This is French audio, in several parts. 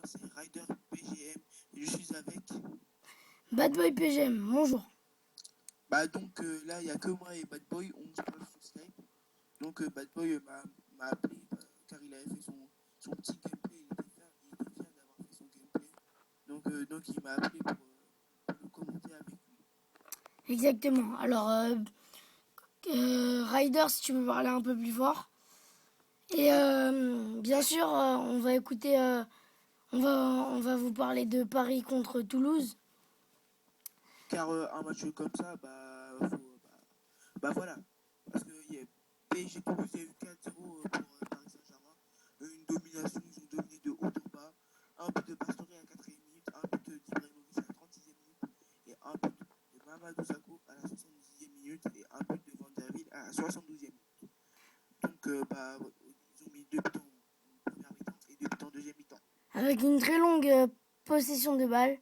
c'est Ryder PGM. Et je suis avec. Bad Boy PGM, bonjour. Donc là, il n'y a que moi et Bad Boy, on se parle sur Skype. Donc Bad Boy m'a appelé car il avait fait son petit gameplay. Il était fier d'avoir fait son gameplay. Donc il m'a appelé pour le commenter avec lui. Exactement. Alors, Ryder, si tu peux parler un peu plus fort. Et bien sûr, on va écouter, on va vous parler de Paris contre Toulouse. Car un match comme ça, voilà. Parce que PSG Toulouse, il y a eu 4-0 pour Paris Saint-Germain. Une domination, ils ont dominé de haut en bas. Un but de Pastore à la 4e minute, un but d'Ibrahimovic à la 36e minute et un but de Mamadou Sakho à la 70e minute et un but de Van der Wiel à la 72e minute. Donc ils ont mis 2 buts en première mi-temps et 2 buts en deuxième mi-temps. Avec une très longue possession de balle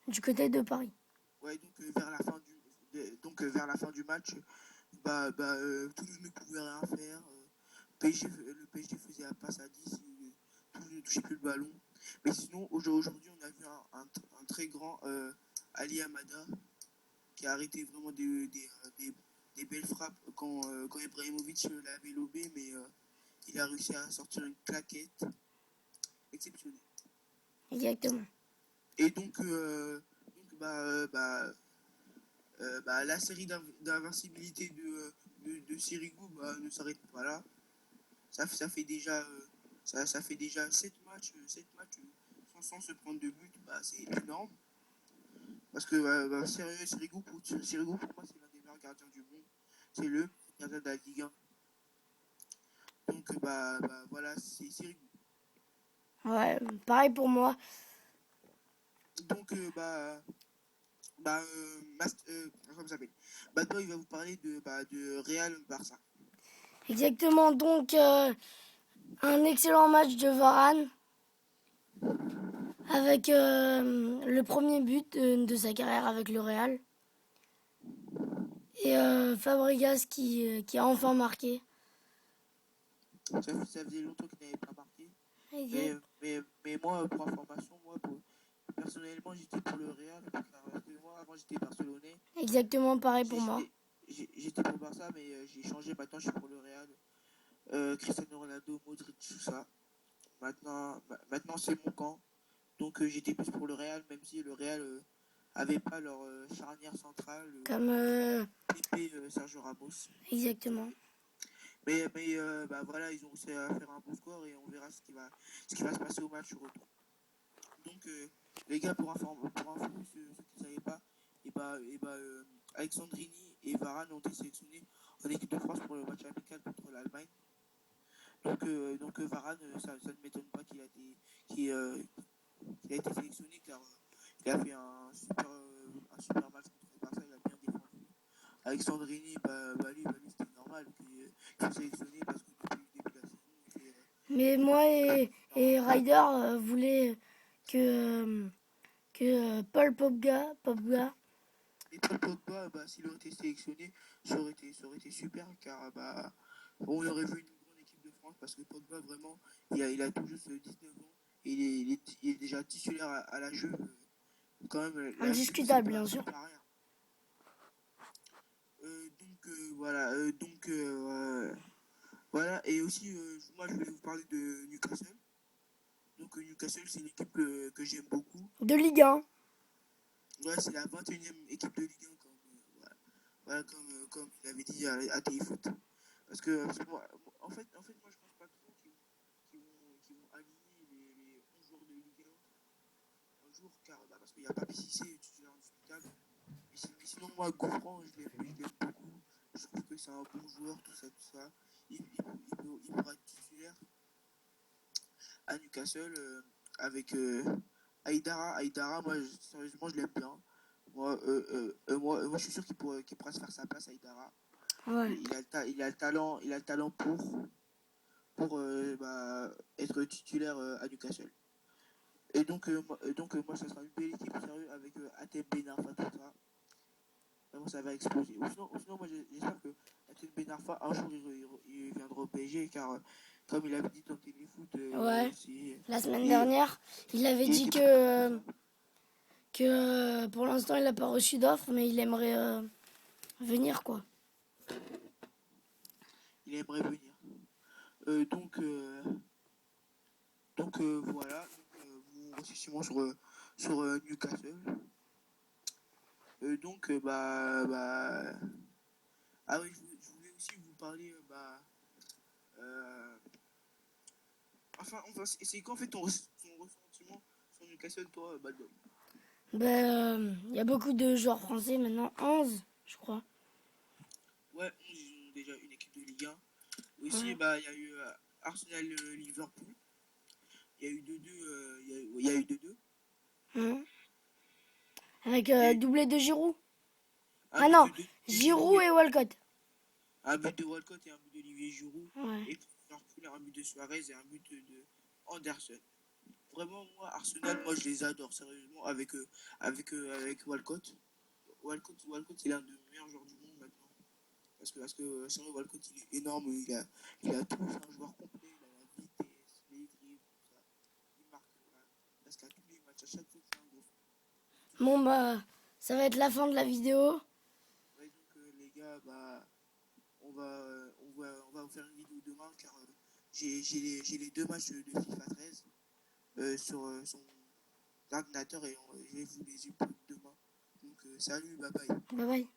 du côté de Paris. Ouais, donc vers la fin du match, Toulouse ne pouvait rien faire. Le PSG faisait la passe à 10, Toulouse ne touchait plus le ballon. Mais sinon, aujourd'hui, on a vu un très grand Ali Amada qui a arrêté vraiment des belles frappes quand Ibrahimovic l'avait lobé, mais il a réussi à sortir une claquette exceptionnelle. Exactement. Et donc la série d'invincibilité de Sirigu ne s'arrête pas là. Ça fait déjà, ça fait déjà 7 matchs sans se prendre de but. C'est énorme. Parce que sérieux, Sirigu, pour moi, c'est l'un des meilleurs gardiens du monde. C'est le gardien de la Ligue 1. Donc, voilà, c'est Sirigu. Ouais, pareil pour moi. Donc, comment ça s'appelle? Bad Boy va vous parler de Real Barça. Exactement, donc un excellent match de Varane avec le premier but de sa carrière avec le Real. Et Fabregas qui a enfin marqué. Ça faisait longtemps qu'il n'avait pas marqué. Exact. Mais moi, pour information, personnellement, j'étais pour le Real. Parce que moi, avant, j'étais barcelonais. Exactement pareil pour moi. J'étais pour Barça, mais j'ai changé. Maintenant, je suis pour le Real. Cristiano Ronaldo, Modric, tout ça. Maintenant c'est mon camp. Donc j'étais plus pour le Real, même si le Real avait pas leur charnière centrale. Comme Pepe, Sergio Ramos. exactement. Mais voilà, ils ont réussi à faire un bon score et on verra ce qui va se passer au match retour. Donc les gars, pour info, ceux qui ne savaient pas, Alexandrini et Varane ont été sélectionnés en équipe de France pour le match amical contre l'Allemagne. Donc Varane, ça ne m'étonne pas qu'il a été sélectionné car il a fait un super match contre le Barça, il a bien défendu. Alexandrini, lui c'était normal qu'il soit sélectionné parce que depuis le début de la saison, il fait. Mais moi et Ryder voulaient que Paul Pogba. Et Paul Pogba, s'il aurait été sélectionné, ça aurait été super car on aurait vu une grande équipe de France parce que Pogba vraiment, il a tout juste 19 ans et il est déjà titulaire à la Juve. Quand même, la Juve, Indiscutable, bien sûr. c'est pas rien. Voilà, voilà, et aussi, moi je voulais vous parler de Newcastle. Donc Newcastle, c'est une équipe que j'aime beaucoup. De Ligue 1. Ouais, c'est la 21e équipe de Ligue 1, comme il avait dit à Téléfoot. Parce que moi, en fait, moi je pense pas trop qu'ils vont aligner les 11 joueurs de Ligue 1 un jour, car parce qu'il n'y a pas PCC, titulaire indiscutable. Mais sinon, moi, Gouffran, je l'aime beaucoup. Je trouve que c'est un bon joueur, tout ça. Il pourra être titulaire à Newcastle avec Aïdara, moi, sérieusement, je l'aime bien. Moi, je suis sûr qu'il pourra se faire sa place, Aïdara. Ouais. Il a le talent pour être titulaire à Newcastle. Et donc, moi, ça sera une belle équipe, sérieux, avec Atem Benarfa, tout ça. Vraiment, ça va exploser. Ou sinon moi, j'espère que Atem Benarfa, un jour, il viendra au PSG, car comme il avait dit dans Téléfoot, Ouais. c'est... La semaine Et dernière, il avait il dit était que pour l'instant, il n'a pas reçu d'offre, mais il aimerait venir, quoi. il aimerait venir. Donc, voilà. Donc, vous restez sûrement sur Newcastle. Donc, ah oui, je voulais aussi vous parler, euh, enfin, c'est quoi en fait ton ressentiment sur Newcastle, toi, Bad Boy? Ben, il y a beaucoup de joueurs français maintenant, 11, je crois. Ouais, ils ont déjà une équipe de Ligue 1. Aussi, Ouais. il y a eu Arsenal-Liverpool. Il y a eu 2-2. Il y a eu 2-2. Hein. Avec Il y a eu doublé de Giroud. un Ah but non, de Giroud, Giroud et Walcott. un but de Walcott et un but d'Olivier Giroud. Ouais. Et pour Liverpool, un but de Suarez et un but de Anderson. Vraiment, moi, Arsenal, moi, je les adore, sérieusement, avec Walcott. Walcott, il est un des meilleurs joueurs du monde maintenant. Parce que sérieux, Walcott, il est énorme. Il a tout. C'est un joueur complet. Il a la vitesse, les dribbles, tout ça. Il marque presque à tous les matchs. À chaque fois, c'est un gros. Bon, bah, ça va être la fin de la vidéo. Ouais, donc, les gars, on va vous faire une vidéo demain car j'ai les deux matchs de FIFA 13 sur mon ordinateur et je vais vous les upload demain. Donc, salut, bye bye. Bye bye.